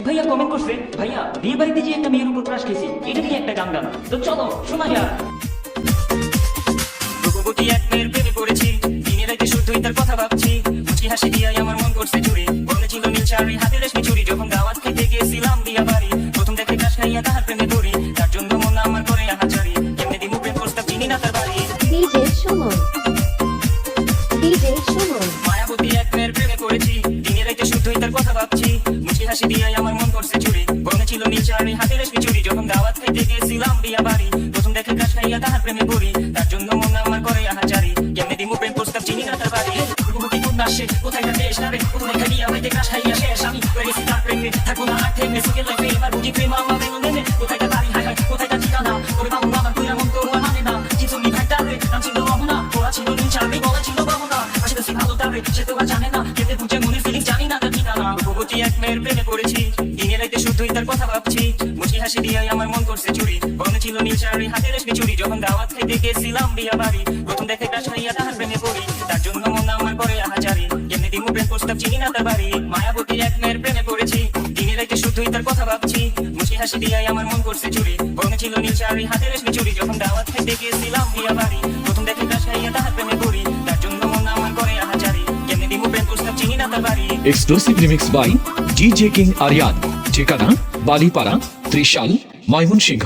ভাইয়া কমেন্ট করছে, ভাইয়া বিয়ে বাড়িতে যে একটা মেয়ের উপর ক্রাশ খেয়েছি, এটা নিয়ে একটা গান গান। তো চলো শোনা যাক। রূপবতী এক মেয়ের প্রেমে পড়েছি, দিনে রাতে শুধুই তার কথা ভাবছি। মুচকি হাসি দিয়ে আমার মন করছে চুরি, মনে ছিল নীল শাড়ি হাতে রেশমি চুড়ি। যখন দাওয়াত খেতে গেছিলাম বিয়া বাড়ি, প্রথম দেখে ক্রাশ খাইয়া তাহার প্রেমে পড়ি। তার জন্য মন আমার করে আহাজারি, কেমনে দিমু প্রেম প্রস্তাব চিনি না তার বাড়ি। DJ Suman, DJ Suman. মায়াবতী এক মেয়ের প্রেমে পড়েছি, দিনে রাতে শুধুই তার কথা ভাবছি। মুচকি হাসি দিয়ে আমার মন করছে চুরি, মনে ছিল নীল শাড়ি হাতে রেশমি চুড়ি। যখন দাওয়াত খেতে গেছিলাম বিয়া বাড়ি, প্রথম দেখে ক্রাশ খাইয়া তাহার প্রেমে পড়ি। তার জন্য মন আমার করে আহাজারি, কেমনে দিমু প্রেম প্রস্তাব চিনি না তার বাড়ি। রূপবতী কোন আসে, কোথায় তার দেশ নারে, প্রথম দেখা বিয়া বাড়িতে ক্রাশ খাইয়া শেষ। আমি হয়ে গেছি তার প্রেমে, থাকবো না আর থেমে। সুখের লাইফে এবার বুঝি প্রেম আমার বেলুন নেমে। কোথায় তার বাড়ি, হায় হায় কোথায় তার ঠিকানা, ওরে বাবু আমার তুইরা মন তো আর মানে না। চিচুনি ভাইটা রে, নাম ছিল রমনা, ওরা ছিল নীল শাড়ি, গলা ছিল গহনা। আশেপাশে ভালো তার রে, সে তো আর জানে না, কেঁদে বুঝে মনের ফিলিং জানি না তার ঠিকানা। রূপবতী এক মেয়ের প্রেমে পড়েছি, দিনে রাতে শুধুই তার কথা ভাবছি। মুচকি হাসি দিয়ে আমার মন করছে চুরি, মনে ছিল নীল শাড়ি হাতে রেশমি চুড়ি। যখন দাওয়াত খেতে গেছিলাম বিয়া বাড়ি, প্রথম দেখে ক্রাশ খাইয়া তাহার প্রেমে পড়ি। তার জন্য মন আমার করে আহাজারি, কেমনে দিমু প্রেম প্রস্তাব চিনি না তার বাড়ি। মায়াবতী এক মেয়ের প্রেমে পড়েছি, দিনে রাতে শুধুই তার কথা ভাবছি। মুচকি হাসি দিয়ে আমার মন করছে চুরি, মনে ছিল নীল শাড়ি হাতে রেশমি চুড়ি। যখন দাওয়াত খেতে গেছিলাম বিয়া বাড়ি, প্রথম দেখে ক্রাশ খাইয়া তাহার প্রেমে পড়ি। তার জন্য মন আমার করে আহাজারি, কেমনে দিমু প্রেম প্রস্তাব চিনি না তার বাড়ি। Exclusive remix by DJ King Aryan, ঠিকানা বালিপাড়া, ত্রিশাল, ময়মনসিংহ।